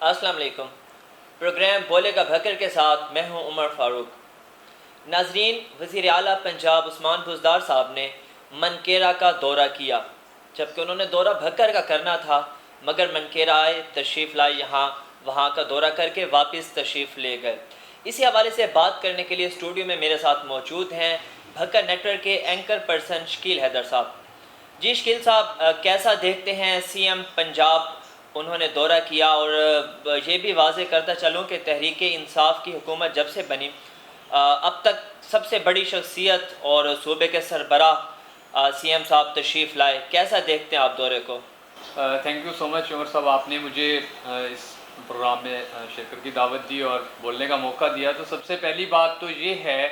السلام علیکم۔ پروگرام بولے گا بھکر کے ساتھ میں ہوں عمر فاروق۔ ناظرین، وزیر اعلیٰ پنجاب عثمان بزدار صاحب نے منکیرا کا دورہ کیا، جبکہ انہوں نے دورہ بھکر کا کرنا تھا، مگر منکیرا آئے، تشریف لائے، یہاں وہاں کا دورہ کر کے واپس تشریف لے گئے۔ اسی حوالے سے بات کرنے کے لیے اسٹوڈیو میں میرے ساتھ موجود ہیں بھکر نیٹ ورک کے اینکر پرسن شکیل حیدر صاحب۔ جی شکیل صاحب، کیسا دیکھتے ہیں سی ایم پنجاب انہوں نے دورہ کیا، اور یہ بھی واضح کرتا چلوں کہ تحریک انصاف کی حکومت جب سے بنی اب تک سب سے بڑی شخصیت اور صوبے کے سربراہ سی ایم صاحب تشریف لائے، کیسا دیکھتے ہیں آپ دورے کو؟ تھینک یو سو مچ عمر صاحب، آپ نے مجھے اس پروگرام میں شرکت کی دعوت دی اور بولنے کا موقع دیا۔ تو سب سے پہلی بات تو یہ ہے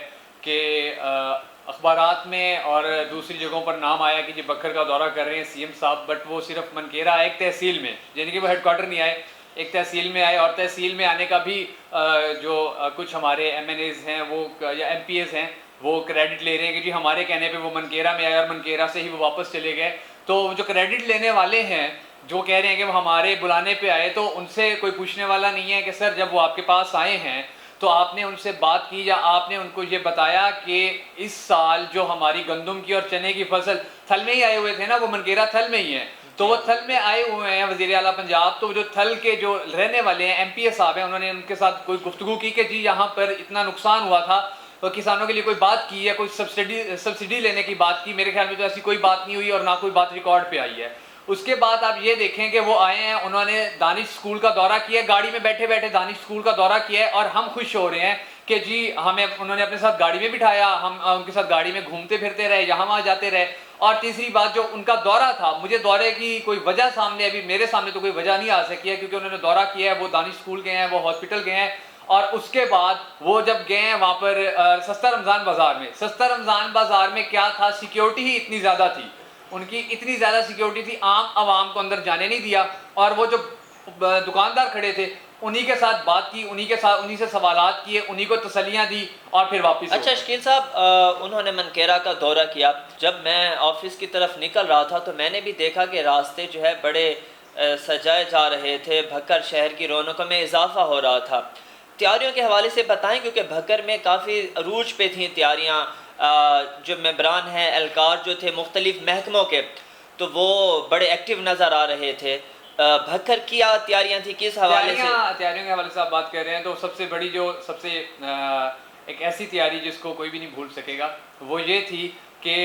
کہ اخبارات میں اور دوسری جگہوں پر نام آیا کہ یہ بکھر کا دورہ کر رہے ہیں سی ایم صاحب، بٹ وہ صرف منکیرا ایک تحصیل میں، یعنی کہ وہ ہیڈ کوارٹر نہیں آئے، ایک تحصیل میں آئے، اور تحصیل میں آنے کا بھی جو کچھ ہمارے ایم این ایز ہیں وہ یا ایم پی ایز ہیں وہ کریڈٹ لے رہے ہیں کہ جی ہمارے کہنے پہ وہ منکیرا میں آئے اور منکیرا سے ہی وہ واپس چلے گئے۔ تو جو کریڈٹ لینے والے ہیں جو کہہ رہے ہیں کہ وہ ہمارے بلانے پہ آئے، تو ان سے کوئی پوچھنے والا نہیں ہے کہ سر جب وہ آپ کے پاس آئے ہیں تو آپ نے ان سے بات کی یا آپ نے ان کو یہ بتایا کہ اس سال جو ہماری گندم کی اور چنے کی فصل تھل میں ہی آئے ہوئے تھے نا، وہ منکیرا تھل میں ہی ہیں، تو وہ تھل میں آئے ہوئے ہیں وزیر اعلیٰ پنجاب، تو جو تھل کے جو رہنے والے ہیں ایم پی اے صاحب ہیں، انہوں نے ان کے ساتھ کوئی گفتگو کی کہ جی یہاں پر اتنا نقصان ہوا تھا، تو کسانوں کے لیے کوئی بات کی ہے، کوئی سبسڈی لینے کی بات کی؟ میرے خیال میں تو ایسی کوئی بات نہیں ہوئی اور نہ کوئی بات ریکارڈ پہ آئی ہے۔ اس کے بعد آپ یہ دیکھیں کہ وہ آئے ہیں، انہوں نے دانش اسکول کا دورہ کیا، گاڑی میں بیٹھے بیٹھے دانش اسکول کا دورہ کیا ہے، اور ہم خوش ہو رہے ہیں کہ جی ہمیں انہوں نے اپنے ساتھ گاڑی میں بٹھایا، ہم ان کے ساتھ گاڑی میں گھومتے پھرتے رہے، یہاں وہاں جاتے رہے۔ اور تیسری بات، جو ان کا دورہ تھا، مجھے دورے کی کوئی وجہ سامنے ابھی میرے سامنے تو کوئی وجہ نہیں آ سکی ہے، کیونکہ انہوں نے دورہ کیا ہے، وہ دانش اسکول گئے ہیں، وہ ہاسپٹل گئے ہیں، اور اس کے بعد وہ جب گئے ہیں وہاں پر سستا رمضان بازار میں، سستا رمضان بازار میں کیا تھا، سیکیورٹی ہی اتنی زیادہ تھی، ان کی اتنی زیادہ سیکیورٹی تھی، عام عوام کو اندر جانے نہیں دیا، اور وہ جو دکاندار کھڑے تھے انہی کے ساتھ بات کی، انہی سے سوالات کیے، انہی کو تسلیاں دی اور پھر واپس۔ اچھا شکیل صاحب، انہوں نے منکیرا کا دورہ کیا، جب میں آفس کی طرف نکل رہا تھا تو میں نے بھی دیکھا کہ راستے جو ہے بڑے سجائے جا رہے تھے، بھکر شہر کی رونقوں میں اضافہ ہو رہا تھا۔ تیاریوں کے حوالے سے بتائیں، کیونکہ بھکر میں کافی عروج پہ تھیں تیاریاں، جو ممبران ہیں، اہلکار جو تھے مختلف محکموں کے، تو وہ بڑے ایکٹیو نظر آ رہے تھے۔ بھکر کیا تیاریاں تھیں، کس حوالے سے؟ تیاریوں کے حوالے سے آپ بات کر رہے ہیں تو سب سے بڑی جو سب سے ایک ایسی تیاری جس کو کوئی بھی نہیں بھول سکے گا وہ یہ تھی کہ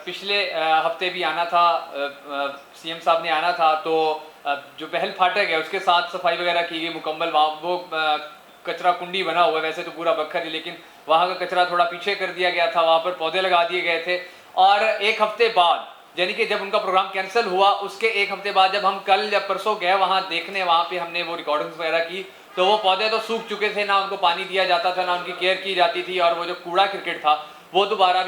پچھلے ہفتے بھی آنا تھا، سی ایم صاحب نے آنا تھا، تو جو پہل پھاٹک ہے اس کے ساتھ صفائی وغیرہ کی گئی مکمل، وہاں وہ کچرا کنڈی بنا ہوا ہے، ویسے تو پورا بکھر ہی، لیکن وہاں کا کچرا تھوڑا پیچھے کر دیا گیا تھا، وہاں پر پودے لگا دیے گئے تھے، اور ایک ہفتے بعد یعنی کہ جب ان کا پروگرام کینسل ہوا اس کے ایک ہفتے بعد جب ہم کل یا پرسوں گئے وہاں دیکھنے، وہاں پہ ہم نے وہ ریکارڈنگز وغیرہ کی، تو وہ پودے تو سوکھ چکے تھے، نہ ان کو پانی دیا جاتا تھا، نہ ان کی کیئر کی جاتی تھی، اور وہ جو کوڑا کرکٹ تھا وہ دوبارہ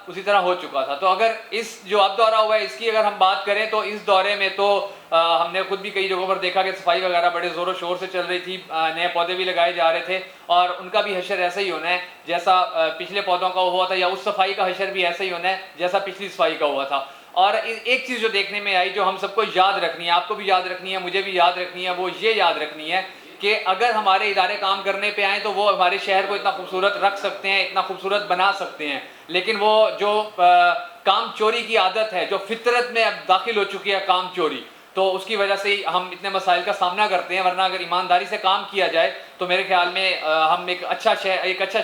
اسی طرح ہو چکا تھا۔ تو اگر اس جو اب دورہ ہوا ہے اس کی اگر ہم بات کریں تو اس دورے میں تو ہم نے خود بھی کئی جگہوں پر دیکھا کہ صفائی وغیرہ بڑے زور و شور سے چل رہی تھی، نئے پودے بھی لگائے جا رہے تھے، اور ان کا بھی حشر ایسا ہی ہونا ہے جیسا پچھلے پودوں کا ہوا تھا، یا اس صفائی کا حشر بھی ایسا ہی ہونا ہے جیسا پچھلی صفائی کا ہوا تھا۔ اور ایک چیز جو دیکھنے میں آئی جو ہم سب کو یاد رکھنی ہے، آپ کو بھی یاد رکھنی ہے، مجھے بھی یاد رکھنی ہے، وہ یہ یاد رکھنی ہے کہ اگر ہمارے ادارے کام کرنے پہ آئیں تو وہ ہمارے شہر کو اتنا خوبصورت رکھ سکتے ہیں، اتنا خوبصورت بنا سکتے ہیں، لیکن وہ جو کام چوری کی عادت ہے جو فطرت میں اب داخل ہو چکی ہے، کام چوری، تو اس کی وجہ سے ہم اتنے مسائل کا سامنا کرتے ہیں، ورنہ اگر ایمانداری سے کام کیا جائے تو میرے خیال میں ہم ایک اچھا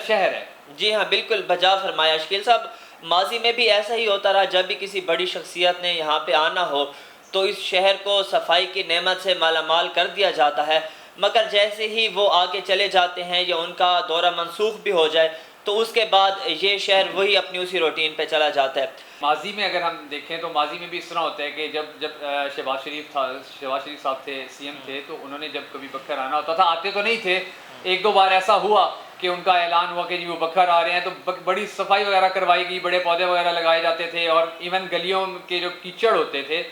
شہر ہے۔ جی ہاں، بالکل بجا فرمایا شکیل صاحب۔ ماضی میں بھی ایسا ہی ہوتا رہا، جب بھی کسی بڑی شخصیت نے یہاں پہ آنا ہو تو اس شہر کو صفائی کی نعمت سے مالا مال کر دیا جاتا ہے، مگر جیسے ہی وہ آگے چلے جاتے ہیں یا ان کا دورہ منسوخ بھی ہو جائے تو اس کے بعد یہ شہر وہی اپنی اسی روٹین پہ چلا جاتا ہے۔ ماضی میں اگر ہم دیکھیں تو ماضی میں بھی اس طرح ہوتا ہے کہ جب شہباز شریف صاحب تھے سی ایم تھے، تو انہوں نے جب کبھی بکھر آنا ہوتا تھا، آتے تو نہیں تھے، ایک دو بار ایسا ہوا کہ ان کا اعلان ہوا کہ جی وہ بکھر آ رہے ہیں تو بڑی صفائی وغیرہ کروائی گئی، بڑے پودے وغیرہ لگائے جاتے تھے، اور ایون گلیوں کے جو کیچڑ ہوتے تھے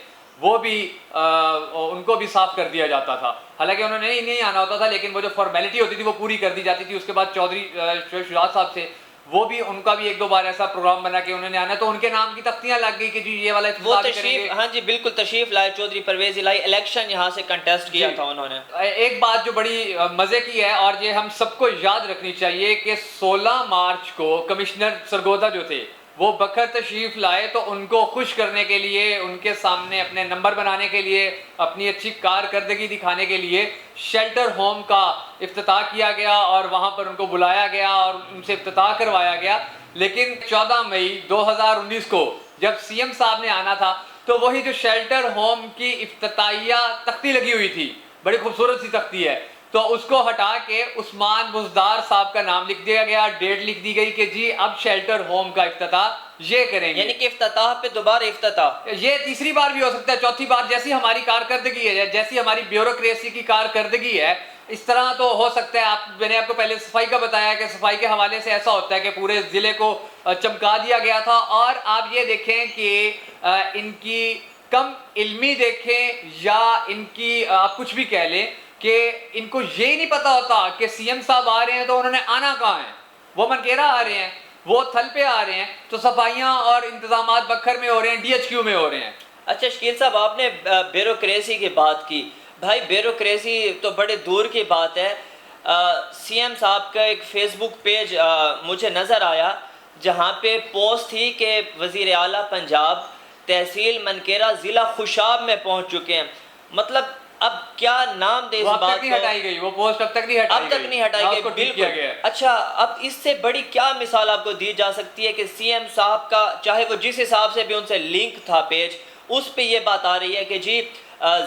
وہ بھی ان کو بھی صاف کر دیا جاتا تھا، حالانکہ انہوں نے نہیں آنا ہوتا تھا، لیکن وہ جو فارمیلٹی ہوتی تھی وہ پوری کر دی جاتی تھی۔ اس کے بعد چودھری شجاعت صاحب تھے، وہ بھی ان کا بھی ایک دو بار ایسا پروگرام بنا کہ انہوں نے آنا، تو ان کے نام کی تختیاں لگ گئی کہ جی یہ والا وہ افتتاح بھی کریں تشریف، گے. ہاں جی بالکل تشریف لائے چودھری پرویز الہی، الیکشن یہاں سے کنٹیسٹ کیا تھا انہوں نے. ایک بات جو بڑی مزے کی ہے اور یہ ہم سب کو یاد رکھنی چاہیے کہ 16 مارچ کو کمشنر سرگودا جو تھے وہ بکھر تشریف لائے، تو ان کو خوش کرنے کے لیے، ان کے سامنے اپنے نمبر بنانے کے لیے، اپنی اچھی کارکردگی دکھانے کے لیے شیلٹر ہوم کا افتتاح کیا گیا اور وہاں پر ان کو بلایا گیا اور ان سے افتتاح کروایا گیا. لیکن 14 مئی 2019 کو جب سی ایم صاحب نے آنا تھا تو وہی جو شیلٹر ہوم کی افتتاحیہ تختی لگی ہوئی تھی، بڑی خوبصورت سی تختی ہے، تو اس کو ہٹا کے عثمان بزدار صاحب کا نام لکھ دیا گیا، ڈیٹ لکھ دی گئی کہ جی اب شیلٹر ہوم کا افتتاح یہ کریں گے. یعنی کہ افتتاح پہ دوبارہ افتتاح. یہ تیسری بار بھی ہو سکتا ہے، چوتھی بار، جیسی ہماری کارکردگی ہے، جیسی ہماری بیوروکریسی کی کارکردگی ہے، اس طرح تو ہو سکتا ہے. میں نے آپ کو پہلے صفائی کا بتایا کہ صفائی کے حوالے سے ایسا ہوتا ہے کہ پورے ضلع کو چمکا دیا گیا تھا. اور آپ یہ دیکھیں کہ ان کی کم علمی دیکھیں یا ان کی آپ کچھ بھی کہہ لیں کہ ان کو یہ نہیں پتا ہوتا کہ سی ایم صاحب آ رہے ہیں تو انہوں نے آنا کہاں ہے. وہ منکیرا آ رہے ہیں، وہ تھل پہ آ رہے ہیں، تو صفائیاں اور انتظامات بکھر میں ہو رہے ہیں، ڈی ایچ کیو میں ہو رہے ہیں. اچھا شکیل صاحب، آپ نے بیوروکریسی کی بات کی. بھائی بیوروکریسی تو بڑے دور کی بات ہے. سی ایم صاحب کا ایک فیس بک پیج مجھے نظر آیا جہاں پہ پوسٹ تھی کہ وزیر اعلیٰ پنجاب تحصیل منکیرا ضلع خوشاب میں پہنچ چکے ہیں. مطلب اب کیا نام دے اس وہ اب بات تک نہیں کو؟ ہٹائی گئی، وہ پوسٹ اب تک نہیں ہٹائی اب تک نہیں ہٹائی گئی، بالکل. اچھا اب اس سے بڑی کیا مثال آپ کو دی جا سکتی ہے کہ سی ایم صاحب کا، چاہے وہ جس حساب سے بھی ان سے لنک تھا پیج، اس پہ یہ بات آ رہی ہے کہ جی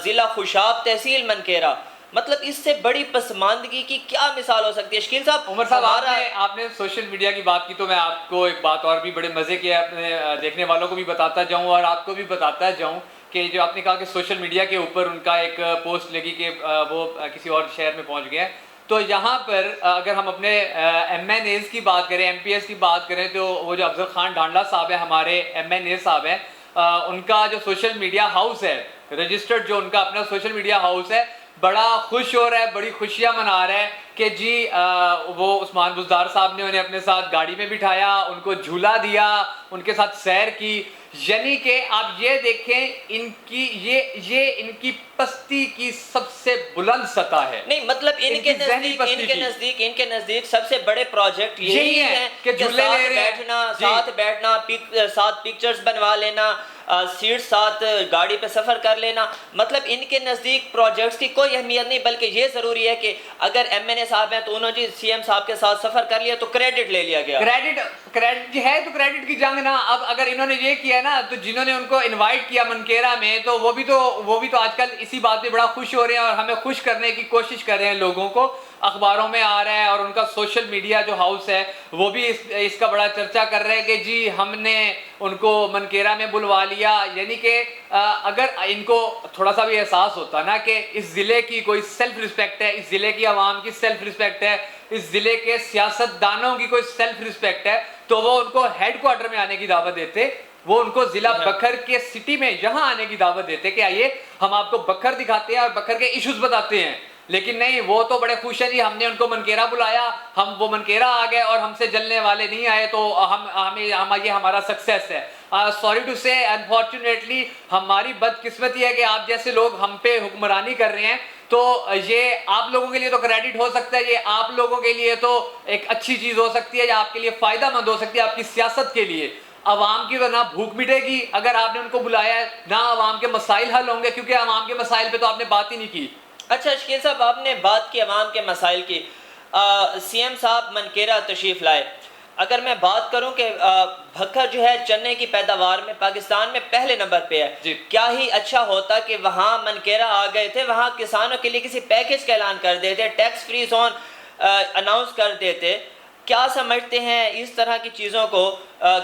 ضلع خوشاب تحصیل منکیرا. مطلب اس سے بڑی پسماندگی کی کیا مثال ہو سکتی ہے؟ شکیل صاحب، عمر صاحب آپ نے سوشل میڈیا کی بات کی تو میں آپ کو ایک بات اور بھی بڑے مزے کی ہے، اپنے دیکھنے والوں کو بھی بتاتا جاؤں اور آپ کو بھی بتاتا جاؤں کہ جو آپ نے کہا کہ سوشل میڈیا کے اوپر ان کا ایک پوسٹ لگی کہ وہ کسی اور شہر میں پہنچ گیا ہے. تو یہاں پر اگر ہم اپنے ایم این ایز کی بات کریں، ایم پی ایس کی بات کریں، تو وہ جو افضل خان ڈھانڈا صاحب ہیں، ہمارے ایم این اے صاحب ہیں، ان کا جو سوشل میڈیا ہاؤس ہے، رجسٹرڈ جو ان کا اپنا سوشل میڈیا ہاؤس ہے، بڑا خوش ہو رہا ہے، بڑی خوشیاں منا رہا ہے کہ جی وہ عثمان بزدار صاحب نے انہیں اپنے ساتھ گاڑی میں بٹھایا، ان کو جھولا دیا، ان کے ساتھ سیر کی. یعنی کہ آپ یہ دیکھیں ان کی یہ ان کی پستی کی سب سے بلند سطح ہے. نہیں مطلب ان کے نزدیک سب سے بڑے پروجیکٹ یہی ہیں کہ ساتھ بیٹھنا، ساتھ پکچرز بنوا لینا، سیٹ ساتھ گاڑی پہ سفر کر لینا. مطلب ان کے نزدیک پروجیکٹس کی کوئی اہمیت نہیں، بلکہ یہ ضروری ہے کہ اگر ایم این اے صاحب ہیں تو انہوں نے سی ایم صاحب کے ساتھ سفر کر لیا تو کریڈٹ لے لیا گیا. کریڈٹ ہے تو کریڈٹ کی جنگ نا. اب اگر انہوں نے یہ کیا نا تو جنہوں نے ان کو انوائٹ کیا منکیرا میں، تو وہ بھی تو آج کل اسی بات پہ بڑا خوش ہو رہے ہیں اور ہمیں خوش کرنے کی کوشش کر رہے ہیں لوگوں کو. اخباروں میں آ رہا ہے اور ان کا سوشل میڈیا جو ہاؤس ہے وہ بھی اس کا بڑا چرچا کر رہے ہیں کہ جی ہم نے ان کو منکیرا میں بلوا لیا. یعنی کہ اگر ان کو تھوڑا سا بھی احساس ہوتا نا کہ اس ضلع کی کوئی سیلف رسپیکٹ ہے، اس ضلع کی عوام کی سیلف رسپیکٹ ہے، اس ضلع کے سیاست دانوں کی کوئی سیلف رسپیکٹ ہے، تو وہ ان کو ہیڈ کوارٹر میں آنے کی دعوت دیتے. وہ ان کو ضلع بکھر کے سٹی میں یہاں آنے کی دعوت دیتے کہ آئیے ہم آپ کو بکھر دکھاتے ہیں اور بکھر کے ایشوز بتاتے ہیں. لیکن نہیں، وہ تو بڑے خوش ہیں جی ہم نے ان کو منکیرا بلایا، وہ منکیرا آ گئے اور ہم سے جلنے والے نہیں آئے تو یہ ہمارا سکسیس ہے. سوری ٹو سے انفارچونیٹلی ہماری بدقسمتی ہے کہ آپ جیسے لوگ ہم پہ حکمرانی کر رہے ہیں. تو یہ آپ لوگوں کے لیے تو کریڈٹ ہو سکتا ہے، یہ آپ لوگوں کے لیے تو ایک اچھی چیز ہو سکتی ہے یا آپ کے لیے فائدہ مند ہو سکتی ہے آپ کی سیاست کے لیے. عوام کی تو نہ بھوک مٹے گی اگر آپ نے ان کو بلایا ہے، نہ عوام کے مسائل حل ہوں گے، کیونکہ عوام کے مسائل پہ تو آپ نے بات ہی نہیں کی. اچھا شکیل صاحب، آپ نے بات کی عوام کے مسائل کی. سی ایم صاحب منکیرا تشریف لائے. اگر میں بات کروں کہ بھکر جو ہے چنے کی پیداوار میں پاکستان میں پہلے نمبر پہ ہے جی. کیا ہی اچھا ہوتا کہ وہاں منکیرا آ گئے تھے، وہاں کسانوں کے لیے کسی پیکیج کا اعلان کر دیتے، ٹیکس فری زون اناؤنس کر دیتے. کیا سمجھتے ہیں اس طرح کی چیزوں کو؟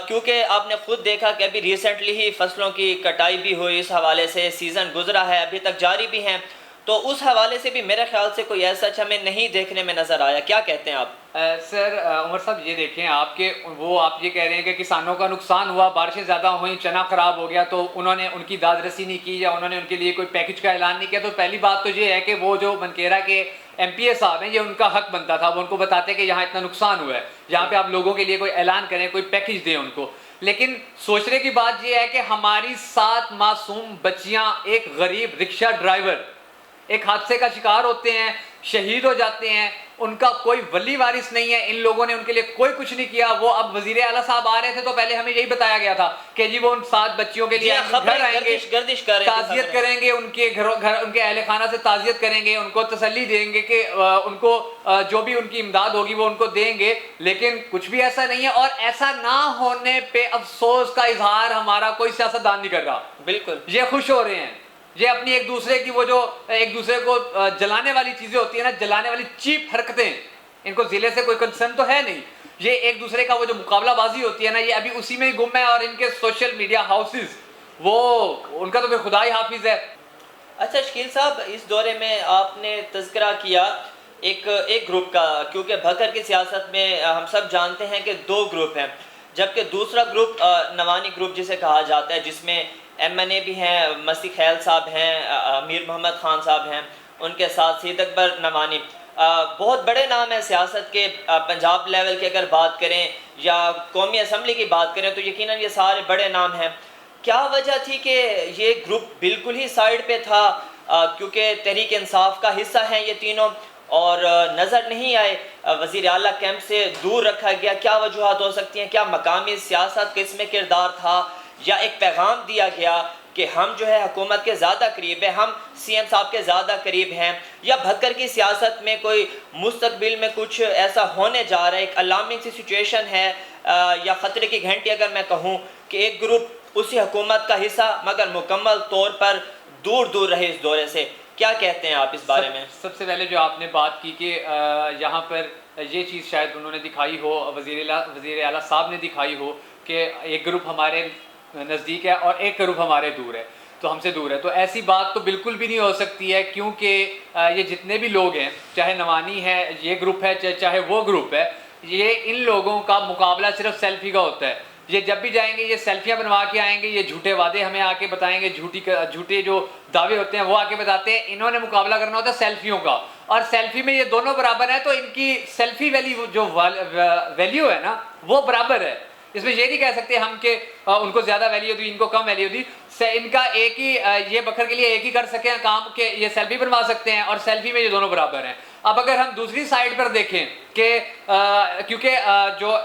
کیونکہ آپ نے خود دیکھا کہ ابھی ریسنٹلی ہی فصلوں کی کٹائی بھی ہوئی، اس حوالے سے سیزن گزرا ہے، ابھی تک جاری بھی ہیں. تو اس حوالے سے بھی میرے خیال سے کوئی ایسا ہمیں نہیں دیکھنے میں نظر آیا. کیا کہتے ہیں آپ؟ سر عمر صاحب یہ دیکھیں آپ یہ کہہ رہے ہیں کہ کسانوں کا نقصان ہوا, بارشیں زیادہ ہوئیں, چنا خراب ہو گیا, تو انہوں نے ان کی داد رسی نہیں کی یا انہوں نے ان کے لیے کوئی پیکج کا اعلان نہیں کیا. تو پہلی بات تو یہ ہے کہ وہ جو منکیرا کے ایم پی اے صاحب ہیں, یہ ان کا حق بنتا تھا, وہ ان کو بتاتے کہ یہاں اتنا نقصان ہوا ہے, یہاں پہ آپ لوگوں کے لیے کوئی اعلان کریں, کوئی پیکج دیں ان کو. لیکن سوچنے کی بات یہ ہے کہ ہماری 7 معصوم بچیاں, ایک غریب رکشہ ڈرائیور ایک حادثے کا شکار ہوتے ہیں, شہید ہو جاتے ہیں, ان کا کوئی ولی وارث نہیں ہے, ان لوگوں نے ان کے لیے کوئی کچھ نہیں کیا. وہ اب وزیر اعلیٰ صاحب آ رہے تھے تو پہلے ہمیں یہی بتایا گیا تھا کہ جی وہ ان 7 بچیوں کے لیے گھر آئیں گے, تعزیت کریں گے, ان کے ان کے اہل خانہ سے تعزیت کریں گے, ان کو تسلی دیں گے کہ ان کو جو بھی ان کی امداد ہوگی وہ ان کو دیں گے. لیکن کچھ بھی ایسا نہیں ہے, اور ایسا نہ ہونے پہ افسوس کا اظہار ہمارا کوئی سیاستدان نہیں کر رہا. بالکل یہ خوش ہو رہے ہیں, یہ اپنی ایک دوسرے کی وہ جو ایک دوسرے کو جلانے والی چیزیں ہوتی ہیں نا, جلانے والی چیپ حرکتیں, ان کو ضلع سے کوئی کنسرن تو ہے نہیں. یہ ایک دوسرے کا وہ جو مقابلہ بازی ہوتی ہے نا, یہ ابھی اسی میں ہی گم ہے. اور ان کے سوشل میڈیا ہاؤسز, وہ ان کا تو پھر خدا ہی حافظ ہے. اچھا شکیل صاحب, اس دورے میں آپ نے تذکرہ کیا ایک گروپ کا, کیونکہ بھکر کی سیاست میں ہم سب جانتے ہیں کہ 2 گروپ ہیں, جبکہ دوسرا گروپ نوانی گروپ جسے کہا جاتا ہے, جس میں ایم این اے بھی ہیں, مسیح خیل صاحب ہیں, امیر محمد خان صاحب ہیں, ان کے ساتھ سید اکبر نوانی. بہت بڑے نام ہیں سیاست کے, پنجاب لیول کی اگر بات کریں یا قومی اسمبلی کی بات کریں تو یقیناً یہ سارے بڑے نام ہیں. کیا وجہ تھی کہ یہ گروپ بالکل ہی سائیڈ پہ تھا, کیونکہ تحریک انصاف کا حصہ ہیں یہ تینوں, اور نظر نہیں آئے, وزیر اعلیٰ کیمپ سے دور رکھا گیا؟ کیا وجوہات ہو سکتی ہیں؟ کیا مقامی سیاست کا اس میں کردار تھا, یا ایک پیغام دیا گیا کہ ہم جو ہے حکومت کے زیادہ قریب ہیں, ہم سی ایم صاحب کے زیادہ قریب ہیں, یا بھکر کی سیاست میں کوئی مستقبل میں کچھ ایسا ہونے جا رہا ہے, ایک الارمنگ سی سچویشن ہے, یا خطرے کی گھنٹی اگر میں کہوں کہ ایک گروپ اسی حکومت کا حصہ مگر مکمل طور پر دور دور رہے اس دورے سے؟ کیا کہتے ہیں آپ اس بارے میں؟ سب سے پہلے جو آپ نے بات کی کہ یہاں پر یہ چیز شاید انہوں نے دکھائی ہو, وزیر اعلیٰ صاحب نے دکھائی ہو کہ ایک گروپ ہمارے نزدیک ہے اور ایک گروپ ہمارے دور ہے, تو ہم سے دور ہے. تو ایسی بات تو بالکل بھی نہیں ہو سکتی ہے, کیونکہ یہ جتنے بھی لوگ ہیں, چاہے نوانی ہے, یہ گروپ ہے, چاہے وہ گروپ ہے, یہ ان لوگوں کا مقابلہ صرف سیلفی کا ہوتا ہے. یہ جب بھی جائیں گے یہ سیلفیاں بنوا کے آئیں گے, یہ جھوٹے وعدے ہمیں آ کے بتائیں گے, جھوٹے جو دعوے ہوتے ہیں وہ آ کے بتاتے ہیں. انہوں نے مقابلہ کرنا ہوتا ہے سیلفیوں کا, اور سیلفی میں یہ دونوں برابر ہیں, تو ان کی سیلفی ویلیو ہے نا وہ برابر ہے. اس میں یہ نہیں کہہ سکتے ہم کہ ان کو زیادہ ویلیو دی, ان کو کم ویلیو دی. ان کا ایک ہی, یہ بکر کے لیے ایک ہی کر سکیں کام کہ یہ سیلفی بنوا سکتے ہیں, اور سیلفی میں یہ دونوں برابر ہیں. اب اگر ہم دوسری سائڈ پر دیکھیں کہ کیونکہ جو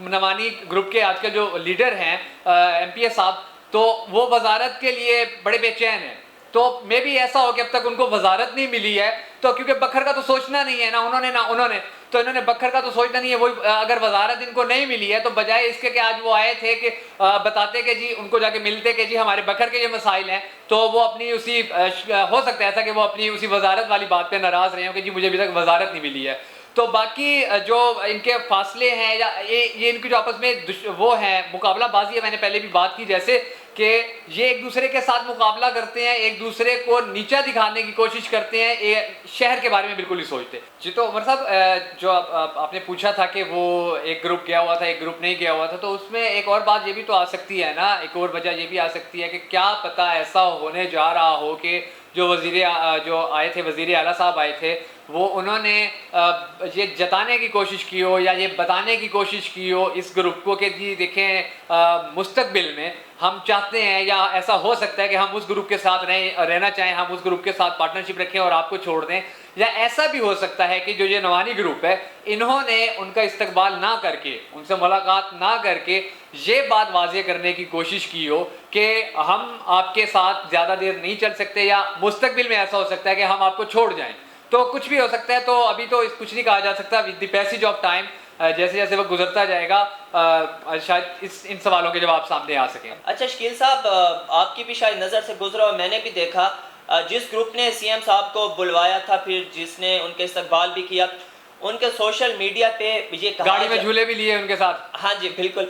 نوانی گروپ کے آج کل جو لیڈر ہیں ایم پی اے صاحب, تو وہ وزارت کے لیے بڑے بے چین ہیں. تو میں بھی ایسا ہو کہ اب تک ان کو وزارت نہیں ملی ہے, تو کیونکہ بکر کا تو سوچنا نہیں ہے, نہ انہوں نے تو انہوں نے بکر کا تو سوچنا نہیں ہے. وہ اگر وزارت ان کو نہیں ملی ہے تو بجائے اس کے کہ آج وہ آئے تھے کہ بتاتے کہ جی ان کو جا کے ملتے کہ جی ہمارے بکر کے یہ مسائل ہیں, تو وہ اپنی اسی ہو سکتا ہے ایسا کہ وہ اپنی اسی وزارت والی بات پہ ناراض رہے ہوں کہ جی مجھے ابھی تک وزارت نہیں ملی ہے. تو باقی جو ان کے فاصلے ہیں یا یہ ان کی جو آپس میں وہ ہیں مقابلہ بازی ہے, میں نے پہلے بھی بات کی جیسے کہ یہ ایک دوسرے کے ساتھ مقابلہ کرتے ہیں, ایک دوسرے کو نیچا دکھانے کی کوشش کرتے ہیں, شہر کے بارے میں بالکل نہیں سوچتے. جی تو عمر صاحب جو آپ نے پوچھا تھا کہ وہ ایک گروپ گیا ہوا تھا ایک گروپ نہیں گیا ہوا تھا, تو اس میں ایک اور بات یہ بھی تو آ سکتی ہے نا, ایک اور وجہ یہ بھی آ سکتی ہے کہ کیا پتہ ایسا ہونے جا رہا ہو کہ جو آئے تھے وزیر اعلیٰ صاحب آئے تھے, وہ انہوں نے یہ جتانے کی کوشش کی ہو یا یہ بتانے کی کوشش کی ہو اس گروپ کو کہ جی دیکھیں مستقبل میں ہم چاہتے ہیں, یا ایسا ہو سکتا ہے کہ ہم اس گروپ کے ساتھ رہنا چاہیں, ہم اس گروپ کے ساتھ پارٹنرشپ رکھیں اور آپ کو چھوڑ دیں. یا ایسا بھی ہو سکتا ہے کہ جو یہ نوانی گروپ ہے انہوں نے ان کا استقبال نہ کر کے, ان سے ملاقات نہ کر کے یہ بات واضح کرنے کی کوشش کی ہو کہ ہم آپ کے ساتھ زیادہ دیر نہیں چل سکتے, یا مستقبل میں ایسا ہو سکتا ہے کہ ہم آپ کو چھوڑ جائیں. تو کچھ بھی ہو سکتا ہے, تو ابھی تو کچھ نہیں کہا جا سکتا. With the passage of time, جیسے جیسے وقت گزرتا جائے گا شاید ان سوالوں کے جواب سامنے آ سکیں. اچھا شکیل صاحب, آپ کی بھی شاید نظر سے گزرا اور میں نے بھی دیکھا, جس گروپ نے سی ایم صاحب کو بلوایا تھا, پھر جس نے ان کے استقبال بھی کیا, ان کے سوشل میڈیا پہ یہ کہا گاڑی میں جھولے بھی لیے ان کے ساتھ. ہاں جی بالکل,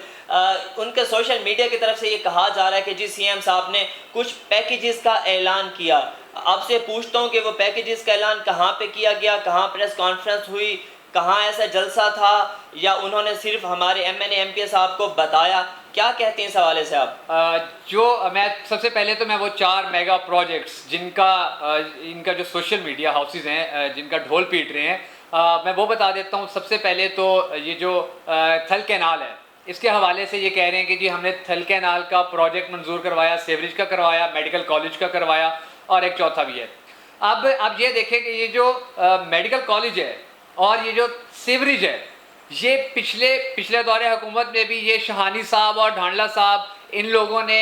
ان کے سوشل میڈیا کی طرف سے یہ کہا جا رہا ہے کہ جی سی ایم صاحب نے کچھ پیکیجز کا اعلان کیا. آپ سے پوچھتا ہوں کہ وہ پیکیجز کا اعلان کہاں پہ کیا گیا, کہاں پریس کانفرنس ہوئی, کہاں ایسا جلسہ تھا, یا انہوں نے صرف ہمارے M N A M P صاحب کو بتایا؟ کیا کہتے ہیں اس حوالے سے آپ؟ جو میں سب سے پہلے تو میں وہ 4 میگا پروجیکٹس جن کا ان کا جو سوشل میڈیا ہاؤسز ہیں جن کا ڈھول پیٹ رہے ہیں, میں وہ بتا دیتا ہوں. سب سے پہلے تو یہ جو تھل کینال ہے اس کے حوالے سے یہ کہہ رہے ہیں کہ جی ہم نے تھل کینال کا پروجیکٹ منظور کروایا, سیوریج کا کروایا, میڈیکل کالج کا کروایا, اور ایک چوتھا بھی ہے. اب یہ دیکھیں کہ یہ جو میڈیکل کالج ہے اور یہ جو سیوریج ہے, یہ پچھلے دور حکومت میں بھی یہ شہانی صاحب اور ڈھانڈلا صاحب ان لوگوں نے,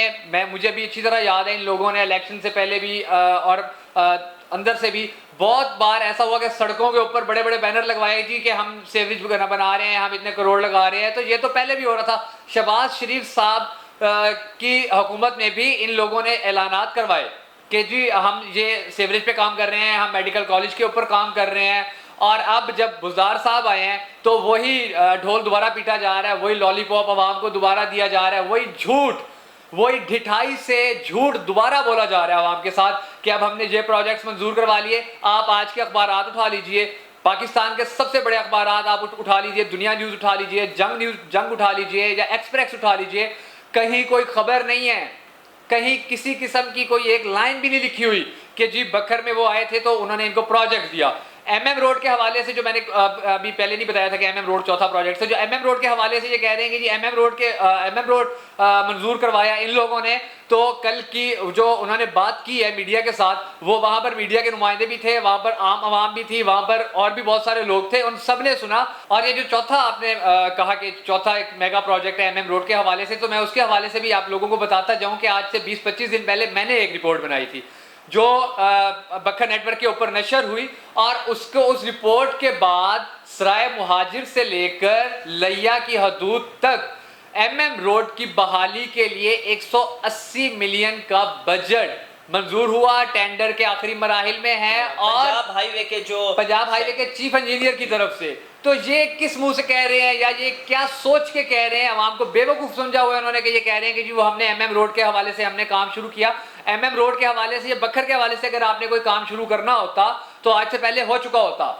مجھے بھی اچھی طرح یاد ہے, ان لوگوں نے الیکشن سے پہلے بھی اور اندر سے بھی بہت بار ایسا ہوا کہ سڑکوں کے اوپر بڑے بڑے بینر لگوائے جی کہ ہم سیوریج بنا رہے ہیں, ہم اتنے کروڑ لگا رہے ہیں. تو یہ تو پہلے بھی ہو رہا تھا. شہباز شریف صاحب کی حکومت میں بھی ان لوگوں نے اعلانات کروائے کہ جی ہم یہ سیوریج پہ کام کر رہے ہیں, ہم میڈیکل کالج کے اوپر کام کر رہے ہیں. اور اب جب بزدار صاحب آئے ہیں تو وہی ڈھول دوبارہ پیٹا جا رہا ہے, وہی لالی پاپ عوام کو دوبارہ دیا جا رہا ہے, وہی جھوٹ, وہی ڈھٹائی سے جھوٹ دوبارہ بولا جا رہا ہے عوام کے ساتھ کہ اب ہم نے یہ پروجیکٹس منظور کروا لیے. آپ آج کے اخبارات اٹھا لیجئے, پاکستان کے سب سے بڑے اخبارات آپ اٹھا لیجئے, دنیا نیوز اٹھا لیجئے, جنگ اٹھا لیجئے, یا ایکسپریس اٹھا لیجئے, کہیں کوئی خبر نہیں ہے, کہیں کسی قسم کی کوئی ایک لائن بھی نہیں لکھی ہوئی کہ جی بکھر میں وہ آئے تھے تو انہوں نے ان کو پروجیکٹ دیا. ایم ایم روڈ کے حوالے سے جو میں نے ابھی پہلے نہیں بتایا تھا کہ ایم ایم روڈ چوتھا پروجیکٹ ہے, جو ایم ایم روڈ کے حوالے سے یہ کہہ رہے ہیں کہ جی ایم ایم روڈ منظور کروایا ان لوگوں نے. تو کل کی جو انہوں نے بات کی ہے میڈیا کے ساتھ, وہ وہاں پر میڈیا کے نمائندے بھی تھے, وہاں پر عام عوام بھی تھی, وہاں پر اور بھی بہت سارے لوگ تھے, ان سب نے سنا. اور یہ جو چوتھا آپ نے کہا کہ چوتھا ایک میگا پروجیکٹ ہے ایم ایم روڈ کے حوالے سے, تو میں اس کے حوالے سے بھی آپ لوگوں کو بتاتا جاؤں کہ آج سے 20-25 دن پہلے میں نے ایک رپورٹ بنائی تھی جو بکھر نیٹ ورک کے اوپر نشر ہوئی, اور اس رپورٹ کے بعد سرائے مہاجر سے لے کر لیا کی حدود تک ایم ایم روڈ کی بحالی کے لیے 180 ملین کا بجٹ منظور ہوا, ٹینڈر کے آخری مراحل میں ہے. اور پنجاب ہائی وے کے چیف انجینئر کی طرف سے. تو یہ کس منہ سے کہہ رہے ہیں, یا یہ کیا سوچ کے کہہ رہے ہیں؟ عوام کو بے وقوف سمجھا ہوا ہے انہوں نے کہ یہ کہہ رہے ہیں کہ جی وہ ہم نے ایم ایم روڈ کے حوالے سے ہم نے کام شروع کیا. ایم ایم روڈ کے حوالے سے یا بکھر کے حوالے سے اگر آپ نے کوئی کام شروع کرنا ہوتا تو آج سے پہلے ہو چکا ہوتا.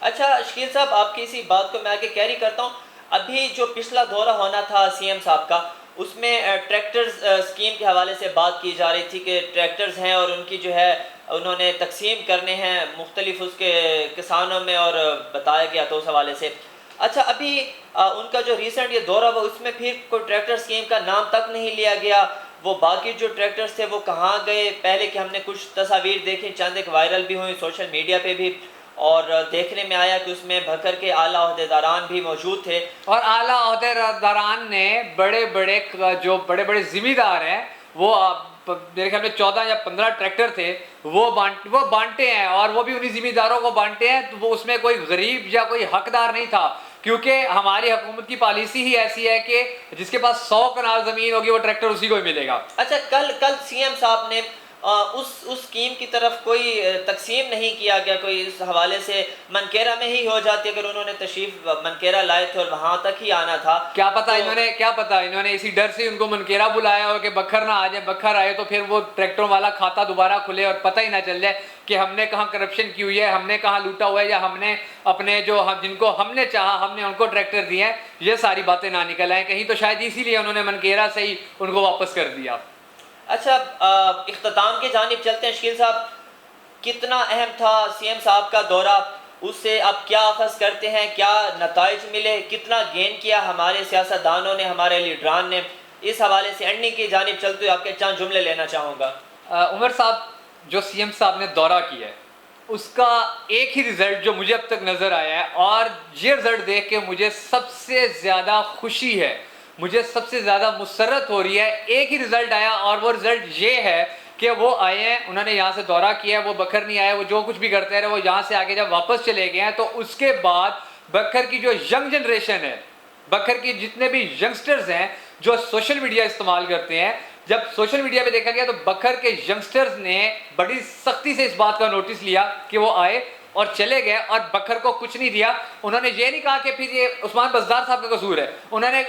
اچھا شکیل صاحب, آپ کی اسی بات کو میں آگے کیری کرتا ہوں. ابھی جو پچھلا دورہ ہونا تھا سی ایم صاحب کا, اس میں ٹریکٹرز اسکیم کے حوالے سے بات کی جا رہی تھی کہ ٹریکٹرز ہیں اور ان کی جو ہے انہوں نے تقسیم کرنے ہیں مختلف اس کے کسانوں میں, اور بتایا گیا تو اس حوالے سے. اچھا ابھی ان کا جو ریسنٹ یہ دورہ ہوا اس میں پھر کوئی ٹریکٹر اسکیم کا نام تک نہیں لیا گیا. وہ باقی جو ٹریکٹرز تھے وہ کہاں گئے؟ پہلے کہ ہم نے کچھ تصاویر دیکھی, چند ایک وائرل بھی ہوئی سوشل میڈیا پہ بھی, اور دیکھنے میں آیا کہ اس میں بکھر کے اعلیٰ عہدیداران بھی موجود تھے. اور اعلیٰ عہدیداران نے بڑے بڑے ذمہ دار ہیں, وہ میرے خیال میں 14 یا 15 ٹریکٹر تھے, وہ بانٹے ہیں, اور وہ بھی انہی ذمہ داروں کو بانٹے ہیں. تو وہ اس میں کوئی غریب یا کوئی حقدار نہیں تھا, کیونکہ ہماری حکومت کی پالیسی ہی ایسی ہے کہ جس کے پاس 100 کنال زمین ہوگی وہ ٹریکٹر اسی کو ہی ملے گا. اچھا کل سی ایم صاحب نے اس اسکیم کی طرف کوئی تقسیم نہیں کیا گیا, کوئی اس حوالے سے منکیرا میں ہی ہو جاتی اگر انہوں نے تشریف منکیرا لائے تھے اور وہاں تک ہی آنا تھا. کیا پتا انہوں نے اسی ڈر سے ان کو منکیرا بلایا ہو کہ بکھر نہ آ جائے, بکھر آئے تو پھر وہ ٹریکٹروں والا کھاتا دوبارہ کھلے اور پتہ ہی نہ چل جائے کہ ہم نے کہاں کرپشن کی ہوئی ہے, ہم نے کہاں لوٹا ہوا ہے, یا ہم نے اپنے جن کو ہم نے چاہا ہم نے ان کو ٹریکٹر دیے ہیں. یہ ساری باتیں نہ نکل آئیں کہیں, تو شاید اسی لیے انہوں نے منکیرا سے ہی ان کو واپس کر دیا. اچھا اختتام کی جانب چلتے ہیں. شکیل صاحب, کتنا اہم تھا سی ایم صاحب کا دورہ, اس سے آپ کیا اخذ کرتے ہیں, کیا نتائج ملے, کتنا گین کیا ہمارے سیاستدانوں نے, ہمارے لیڈران نے؟ اس حوالے سے اینڈنگ کی جانب چلتے ہوئے آپ کے چند جملے لینا چاہوں گا. عمر صاحب, جو سی ایم صاحب نے دورہ کیا ہے اس کا ایک ہی رزلٹ جو مجھے اب تک نظر آیا ہے, اور یہ رزلٹ دیکھ کے مجھے سب سے زیادہ خوشی ہے, مجھے سب سے زیادہ مسرت ہو رہی ہے, ایک ہی رزلٹ آیا, اور وہ رزلٹ یہ ہے کہ وہ آئے ہیں, انہوں نے یہاں سے دورہ کیا ہے, وہ بکھر نہیں آئے, وہ جو کچھ بھی کرتے رہے, وہ یہاں سے آگے جب واپس چلے گئے ہیں تو اس کے بعد بکھر کی جو ینگ جنریشن ہے, بکھر کی جتنے بھی ینگسٹرز ہیں جو سوشل میڈیا استعمال کرتے ہیں, جب سوشل میڈیا پہ دیکھا گیا تو بکھر کے ینگسٹرز نے بڑی سختی سے اس بات کا نوٹس لیا کہ وہ آئے اور چلے گئے اور بکر کو کچھ نہیں دیا. انہوں نے یہ نہیں کہا کہ پھر یہ عثمان بزدار صاحب کا قصور ہے, انہوں نے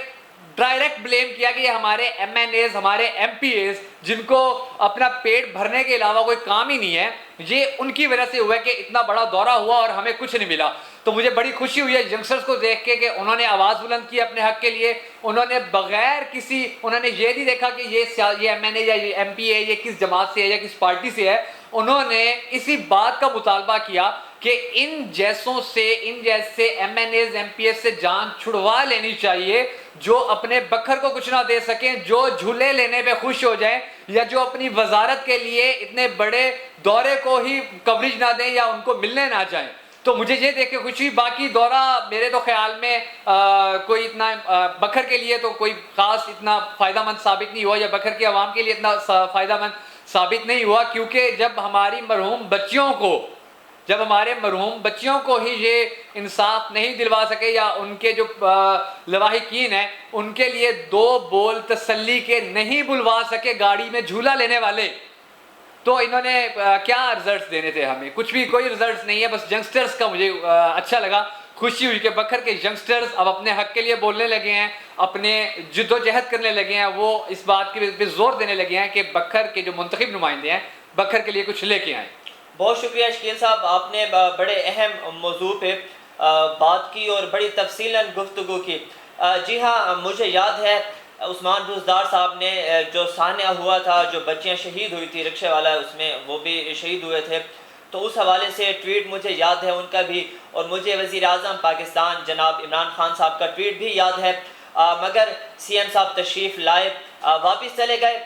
ڈائریکٹ بلیم کیا کہ یہ ہمارے ایم این ایز, ہمارے ایم پی ایز جن کو اپنا پیٹ بھرنے کے علاوہ کوئی کام ہی نہیں ہے, یہ ان کی وجہ سے ہوا ہے کہ اتنا بڑا دورہ ہوا اور ہمیں کچھ نہیں ملا. تو مجھے بڑی خوشی ہوئی ہے ینگسٹرز کو دیکھ کے کہ انہوں نے آواز بلند کی اپنے حق کے لیے. انہوں نے بغیر کسی, انہوں نے یہ نہیں دیکھا کہ یہ ایم این اے یا یہ ایم پی اے یہ کس جماعت سے ہے یا کس پارٹی سے ہے, انہوں نے اسی بات کا مطالبہ کیا کہ ان جیسوں سے, ان جیسے M N As M P S سے جان چھڑوا لینی چاہیے جو اپنے بکر کو کچھ نہ دے سکیں, جو جھولے لینے پہ خوش ہو جائیں یا جو اپنی وزارت کے لیے اتنے بڑے دورے کو ہی کوریج نہ دیں یا ان کو ملنے نہ جائیں. تو مجھے یہ دیکھ کے خوشی. باقی دورہ میرے تو خیال میں کوئی اتنا بکر کے لیے تو کوئی خاص اتنا فائدہ مند ثابت نہیں ہوا, یا بکر کی عوام کے لیے اتنا فائدہ مند ثابت نہیں ہوا, کیونکہ جب ہماری مرحوم بچیوں کو ہی یہ انصاف نہیں دلوا سکے یا ان کے جو لواحقین ہیں ان کے لیے 2 بول تسلی کے نہیں بلوا سکے گاڑی میں جھولا لینے والے, تو انہوں نے کیا رزلٹس دینے تھے ہمیں؟ کچھ بھی, کوئی رزلٹس نہیں ہے. بس ینگسٹرز کا مجھے اچھا لگا, خوشی ہوئی کہ بکر کے ینگسٹرز اب اپنے حق کے لیے بولنے لگے ہیں, اپنے جد و جہد کرنے لگے ہیں, وہ اس بات پہ زور دینے لگے ہیں کہ بکر کے جو منتخب نمائندے ہیں بکر کے لیے کچھ لے کے آئیں. بہت شکریہ شکیل صاحب, آپ نے بڑے اہم موضوع پہ بات کی اور بڑی تفصیلاً گفتگو کی. جی ہاں, مجھے یاد ہے عثمان بزدار صاحب نے جو سانحہ ہوا تھا, جو بچیاں شہید ہوئی تھی, رکشے والا اس میں وہ بھی شہید ہوئے تھے, تو اس حوالے سے ٹویٹ مجھے یاد ہے ان کا بھی, اور مجھے وزیر اعظم پاکستان جناب عمران خان صاحب کا ٹویٹ بھی یاد ہے. مگر سی ایم صاحب تشریف لائے, واپس چلے گئے.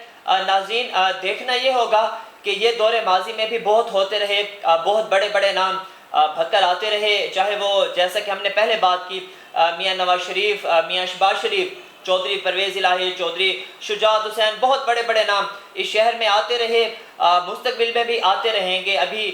ناظرین, دیکھنا یہ ہوگا کہ یہ دور ماضی میں بھی بہت ہوتے رہے, بہت بڑے بڑے نام بھکر آتے رہے, چاہے وہ جیسا کہ ہم نے پہلے بات کی میاں نواز شریف, میاں شہباز شریف, چودھری پرویز الہی, چودھری شجاعت حسین, بہت بڑے بڑے نام اس شہر میں آتے رہے, مستقبل میں بھی آتے رہیں گے. ابھی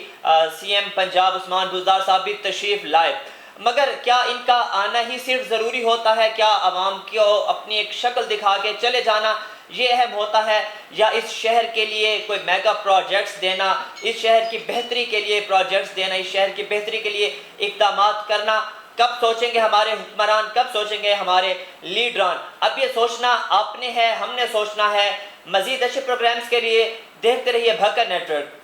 سی ایم پنجاب عثمان بزدار صاحب بھی تشریف لائے, مگر کیا ان کا آنا ہی صرف ضروری ہوتا ہے؟ کیا عوام کو اپنی ایک شکل دکھا کے چلے جانا یہ اہم ہوتا ہے, یا اس شہر کے لیے کوئی میگا پروجیکٹس دینا, اس شہر کی بہتری کے لیے پروجیکٹس دینا, اس شہر کی بہتری کے لیے اقدامات کرنا؟ کب سوچیں گے ہمارے حکمران, کب سوچیں گے ہمارے لیڈران؟ اب یہ سوچنا آپ نے ہے, ہم نے سوچنا ہے. مزید اچھے پروگرامز کے لیے دیکھتے رہیے بھکر نیٹ ورک.